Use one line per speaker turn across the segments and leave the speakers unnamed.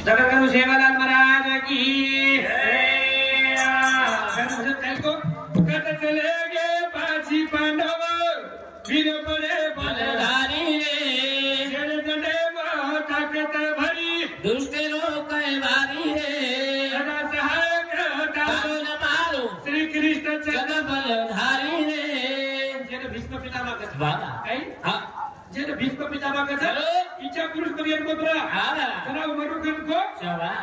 जगतगुरु सेवालाल महाराज की कत चले गए पाची पांडव वीर बड़े बलधारी रे जड़ जड़े ताकत भरी दुष्ट लोक भारी रे सदा सहायक दासों मारो श्री कृष्ण चंद्र बलधारी रे जड़ भीष्म पितामह कथा हाँ जड़ भीष्म पितामह कथा इच्छा पुरुष करियर को बरा जना उमरु को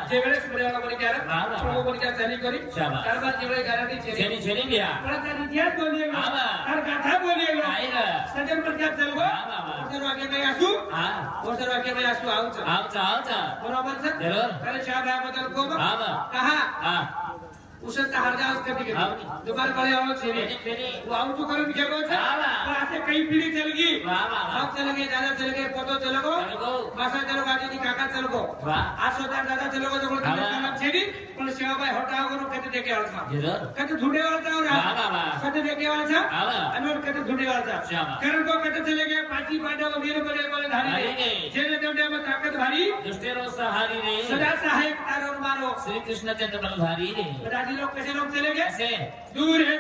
जे वेळे सुबरेवाला बोली क्या प्रभु बोली क्या चली करी कारबार जे वेळे गारंटी छेनी छेनी गया पण त्या इतिहास बोलिएगा और गाथा बोलिएगा सजन पर क्या चलगो और आगे में आसू और आगे में आसू आओ बरोबर से अरे शाह भाई बदल को कहा उसे हरदास करती है दोबारा बड़े और छेनी वो आउट तो करो क्या को था ऐसे कई पीढ़ी चल गई सब चल गए दादा चल गए पोतो चल गो मासा चल गो आजी काका चल गो आसोदार दादा चल गो तो बोलते हैं छेनी पण सेवा भाई हटाओ करो कहते देखे वाला था कहते झूठे वाला था और कहते देखे वाला था अनवर कहते झूठे वाला था कारण को कहते चले गए पाची पांडव वीर बड़े बड़े धारी जेने देवटे में ताकत भारी दुष्टेरो सहारी रे सदा सहायक तारो मारो श्री कृष्ण चंद्र बलधारी रे लोग कैसे लोग चले गए दूर है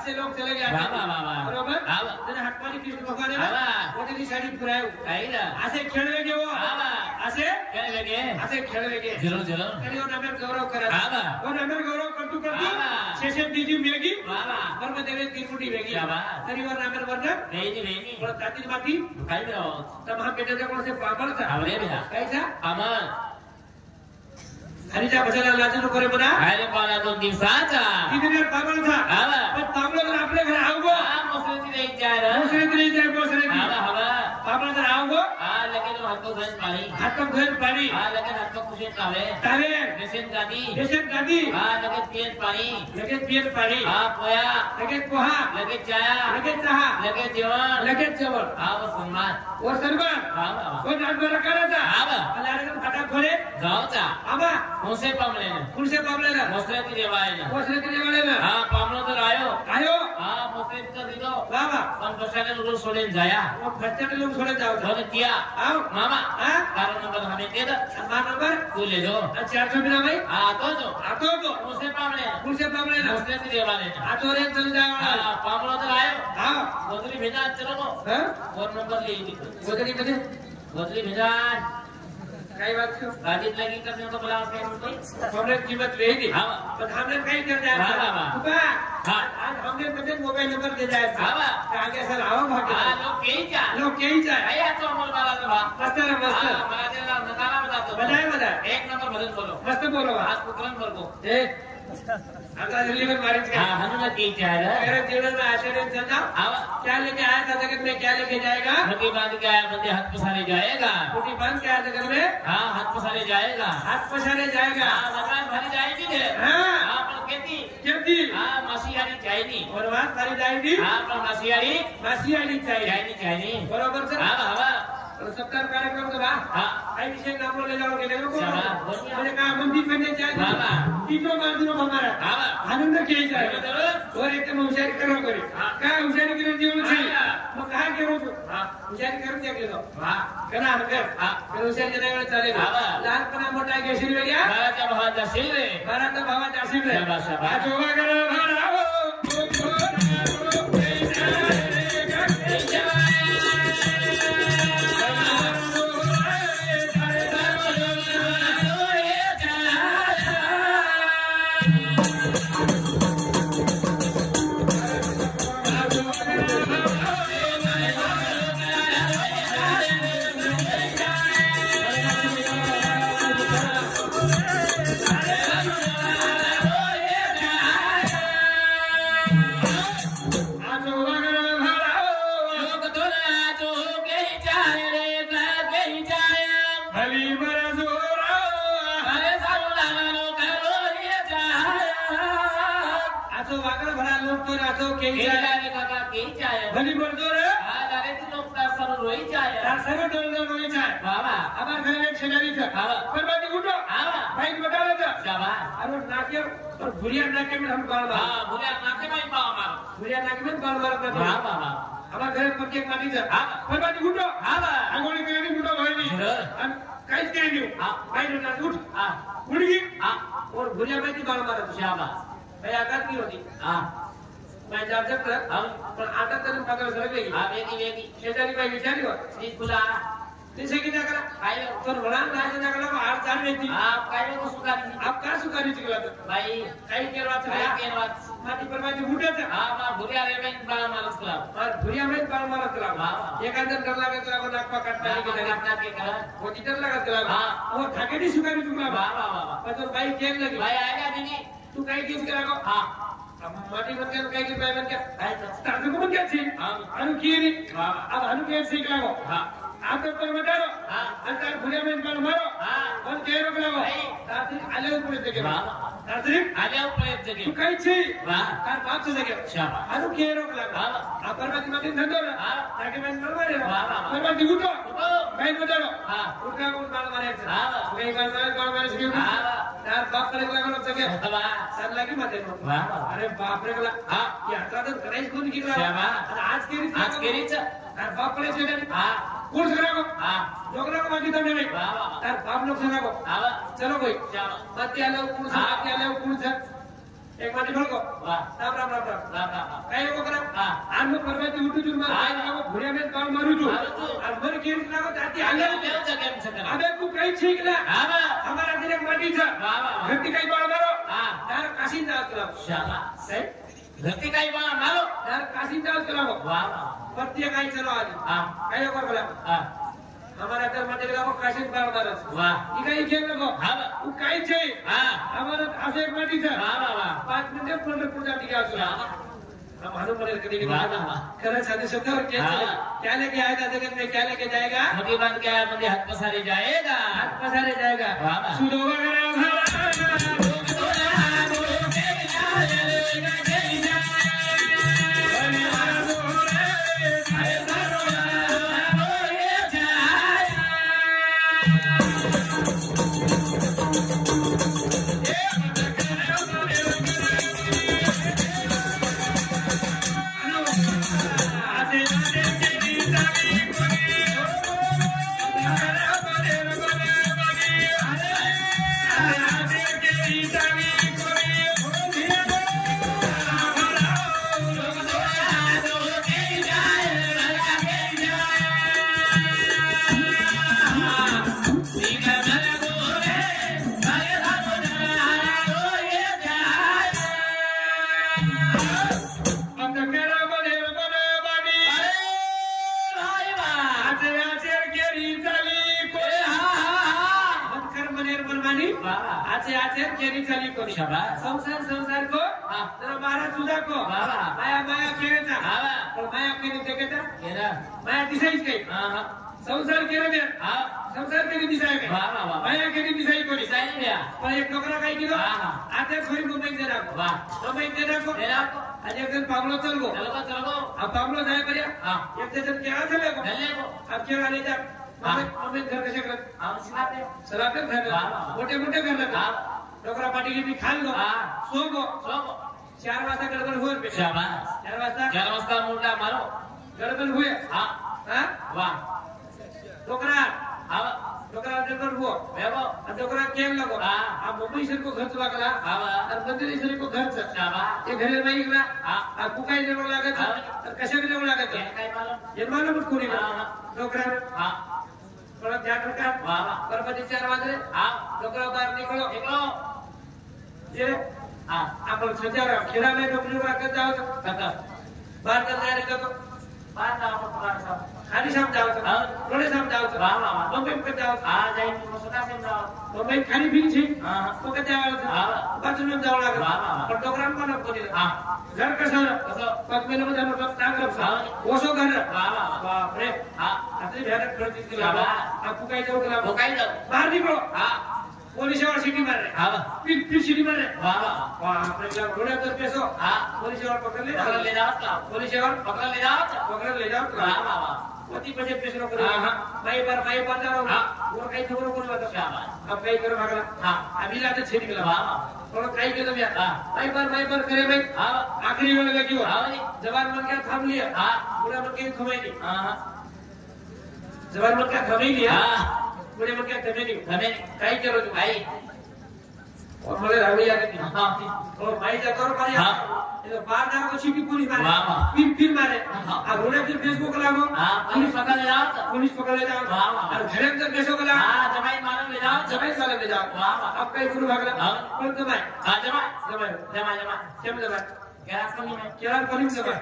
ऐसे लोग चले गए बरोबर जने हातपाली कृष्ण भगवान वो तेरी साड़ी पुरायो ऐसे खेळले गे वो ऐसे खेळले गे जरूर तरी वो नामेर गौरव करा वो नामेर गौरव करतू शेषन दीजी मेगी वर्ग देवे तीन वेगी तरी वो नामेर वर्ग नहीं पण तातील माती काय तमा बेटा कोण से पागल था अरे भैया कैसा अमर हरिजा भजन लाजन करे बना अरे पाला 2 दिवसाचा किती पागल था पण पागल आपल्या घर आवगो मोसरेची नाही जाय पागल घर आवगो लेकिन हाथ को घेर पानी लेकिन हाथ को कुशेत तावे बेसन गादी लेकिन पियत पानी पोया लेकिन पोहा लेकिन चाहा लेकिन जेवण वो सन्मान वो नागोरा करायचा अलारे फटा खोले जाऊचा आबा कोणसे पामले ना मोसरेची देवाळे ना पामलो तर आयो मोसरेचा दिलो बाबा पण बसाने लोक सोडून जाया वो बच्चाने लोक सोडून जाओ तो किया आओ मामा कारण नंबर हमें दे दो सम्मान नंबर तू ले लो 400 बिना भाई आतो तो कोणसे पामले ना मोसरेची देवाळे आतो रे चल जाओ पामलो तर आयो गोदरी भेजा चलो फोन नंबर ले गोदरी भेजा काय बात क्यों गाड़ी लगी करने को बोला आपने हमने कीमत ले दी पर हमने कहीं कर दिया आज हमने मुझे मोबाइल नंबर दे दिया आगे सर आओ भागे लोग यही जाए आया तो अमल वाला तो मस्त बना देना नजारा बता एक नंबर बदल बोलो मस्त बोलो आज को तुरंत बोल एक आता जल्दी मारिज का हमने की क्या है मेरे जीवन में आश्चर्य चलना क्या लेके आया था जगत में क्या लेके जाएगा मुट्ठी बांध के आया बंदे हाथ पसारे जाएगा मुट्ठी बांध के आया जगत में हाथ पसारे जाएगा भगवान भरी जाएगी ने पर खेती मसीहारी चाहिए और बात भरी जाएगी पर मसीहारी चाहिए बरोबर सर सत्कार कार्यक्रम तो काही विषय नामले जाओ गेले म्हणजे काय मंदिर म्हणजे तीसरो मार्जिनो हमारा आनंद घ्यायचा आहे और एक हुशारी करा करे काय हुशारी केली जीवन आहे मग काय करू हुशारी करून द्या गेलो करा कर हुशारी जरा वेळ चालेल लहानपणा मोठा घेशील वेगळ्या घराच्या भावाचा असेल रे घराच्या भावाचा असेल रे आजोबा करा भारावो भली मजदूर सर्व डोलदार रोई चाय आभार घरे एक शेजारी था पर बाजी उठो भाई बता रहा था अरे नाके और भुरिया नाके में हम बाल मार भुरिया नाके में बाल मार भुरिया नाके में बाल मार करते आभार घरे पर केक मारी था पर बाजी उठो अंगोली के लिए उठो भाई नहीं काइस के नहीं भाई ना उठ उठ गई और भुरिया में बाल मारा शाबाश भाई आकाश की होती मैं जब जब पण आता तर पगार सरकले की वेगी शेजारी बाई विचारली हो ती तुला तिसे किती करा काय तर म्हणा नाही ना करा हार चाल येती काय को सुकारी आप का सुकारी चिकला बाई काय केरवाच माती परवाची उठायचं मा भुरिया रे में बाळ मारस कला और भुरिया में बाळ मारस कला एखादं कर लागे कला नाक पकडता की नाक के करा वो तिथं लागत कला वो ठाकेडी सुकारी चुकला पण बाई केम लगी बाई आया दीदी तू काय केस करा को माटी बन के काय की बाय बन के स्टार्ट को बन के छी अनु की अब अनु के सीख लागो आप पर बताओ अंतर भुरिया में बाल मारो और के रोक लागो ताती आले ऊपर जगे ताती आले ऊपर जगे तू काय छी कार बाप से जगे शाबाश अनु के रोक लागो आप परवाती माटी धंधो ना ताकि मैं बाल मारे परवाती उठो भाई बताओ उठा को बाल मारे भाई बाल मारे सके तार बाप करे लागो जगे सर लगी मते अरे बाप रे कला या आता तर करायच कोणी की शाबाश आज केरीच तार बाप रे छेडे कोण सरागो जोगरा को बाकी तने नहीं तार बाप लोग सरागो चलो कोई मत आले कोण सर आले कोण सर एक माटी बोल को राम राम राम राम काय को करा आन परवाती उठू जुर मार काय लागो भुरिया में बाल मारू छु और मर केरी लागो ताती आले देव जगे छकरा अबे तू काय छीकला हमारा दिले माटी छ घटी काय बाल मारो तार काशी जात करा शाबाश सही घटी काय बाल मारो तार काशी जात करा वाह प्रत्येक काय चलो आज काय को बोला हमारा घर में देखला को काशी बाल मारस वाह ई काय खेल लगो तू काय छे हमारा आसे एक माटी छ वाह 5 मिनिट पंढरपूर जा दिया असला हम हानो पर कदी खरा साधे शब्द और क्या लेके आएगा जगत में क्या लेके जाएगा मोटी बात क्या है मुझे हाथ पसारे जाएगा सुदोगा करा संसार को तर मारा सुधा को माया केरेचा पण माया केरी देखेता माया दिसाईच काही संसार केरे दे संसार केरी दिसाय काय माया केरी दिसाई कोणी पण एक नोकरा काय केलो आता खोरी मुंबई दे राखो मुंबई दे राखो आज एक दिन पावलो चलगो अब पावलो जाय पर्या एक दिन क्या चले को अब क्या आले जा मम्मी घर कशा करत सलाते घर मोठे मोठे करतात डोकरा पाटील मी खाल गो सोगो 4 वाजता गडबड होईल पे 4 वाजता मुंडा मारो गडबड होय वाह डोकरा डोकरा गडबड हो डोकरा केम लगो मुंबई शहर को खर्च लागला और मंदिर शहर को खर्च ये घरे में इकला कुकाई देव लागत कशा देव लागत जन्माला मत कोणी डोकरा थोड़ा ध्यान रखा गणपति 4 वाजले डोकरा बाहर निकलो ये आपण सजारा खेळा में डोकरी वाकत जाओ बाहर कर जाने का तो बाहर ना आपण खाली शाम जाओ रोडे शाम जाओ बम्बई में जाओ जाई मसुदा से जाओ बम्बई खाली भी छी तो के जाओ बाजू में जाओ लागल पण डोकरा कोण कोणी घर कसं पकमेल मध्ये मोठा टांगरप ओसो घर बाप रे अतरी भयानक परिस्थिती लागला आपको काय जाऊ गेला बाहर निकलो पुलिस और सिटी मार रहे फिर सिटी मार रहे वाह अपने रोडे पर पेसो पुलिस और पकड़ ले जाओ पुलिस और पकड़ ले जाओ पति बजे पेसरो करो भाई पर जाओ और काही खबर कोण बता अब काही करो भागला अभी लाते छेड़ गेला थोड़ा काही केलं मी भाई पर करे भाई आखरी वेळ लगी हो जवान मन क्या थांब लिया बुरा मन के थमे नहीं जवान मन क्या थमे लिया बुरे मन क्या थमे नहीं काही करो तू भाई और मले रावी आ गई और भाई जातो और भाई ये बार ना को छिपी पुलिस मारे फिर मारे अब रोडे फिर फेसबुक लागो पुलिस पकड़ ले जाओ और घरे में कैसे को ला जमाई मारन ले जाओ जमाई साले ले जाओ अब कई गुरु भागला कौन जमाई जमाई केरल पुलिस जमाई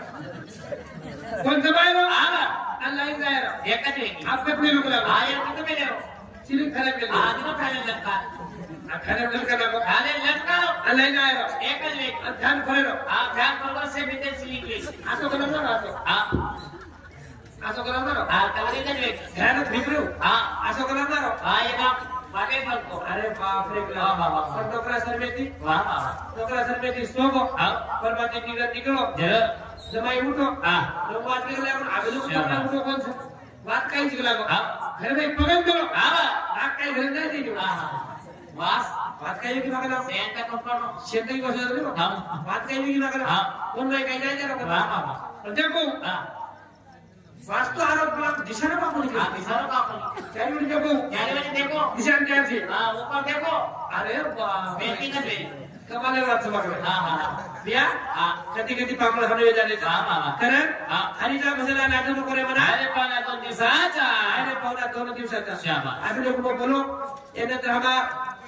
कौन जमाई रो अल्लाह ही जाए रो एक ही आप पे लोग लगा ये तो मेरे रो सिलिंग खराब कर दिया खाने लटका खराब लटका लो अल्लाह ही जाए रो एक ही ध्यान करो ध्यान करो से भीतर सिलिंग ले आसो कलम ना आसो कलम ना कलरी का जो ध्यान फिकरो आसो कलम ना ये काम बागे बलको अरे बाप रे और डोकरा सर में थी डोकरा सर में थी सोगो परमात्मा की निकलो जमाई उठो लोग बात कर ले आगे लोग उठो कौन सा बात काही शिकला घर में पगन करो बात काही घर नाही दी बात काही की मागला सेंटा कंपनो शेतरी कसं झालं बात काही की मागला कोण नाही काही नाही जरा देखो वास्तु आरोप मला दिशा ना पापणी क्या देखो दिशा क्या थी ऊपर देखो अरे बेटी का बेटी कमाले बात समझ दिया कधी पापड हवे जाने कारण हरिजा भजला नाटक करे म्हणा अरे पाना 2 दिवसाचा आम्ही लोग बोलो येने तर हमा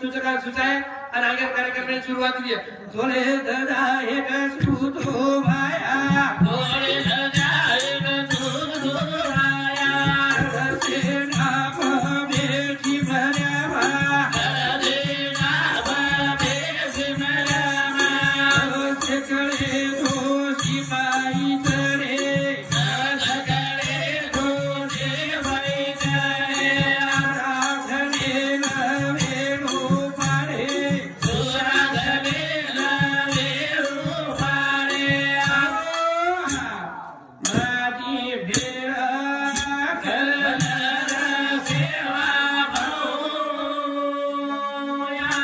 सूचना सुचाए और आगे कार्यक्रम में शुरुआत हुई है थोड़े ददा एक सूतो भाया थोड़े ददा एक सूतो भाया सेना बेटी भरवा सेना बेटी भरवा सकले दो सिपाही चढ़े सकले दो सिपाही चढ़े आराधने लवेलो पारे सुराधने लवेलो पारे राजी भेड़ा कलर सेवा भोया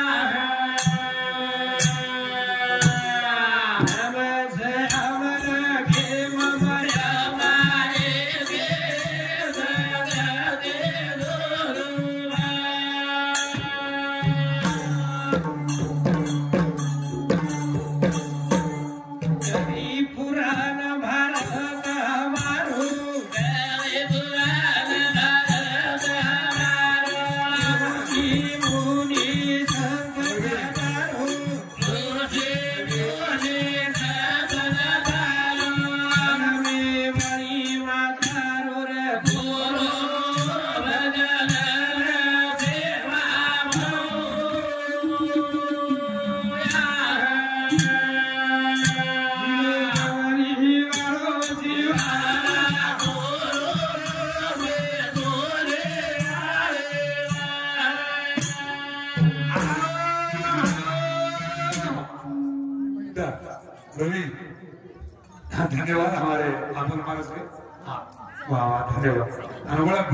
नमः अमर के ममया मारे के दे दुरुवा कभी पुराण भारत हमारो कभी पुराण भारत हमारो मुनि संग हमारो मुनि संग हमारो हमें बड़ी मातारो रे बोलो भजन सेवा
रवि धन्यवाद हमारे आनंद मानस के वाह धन्यवाद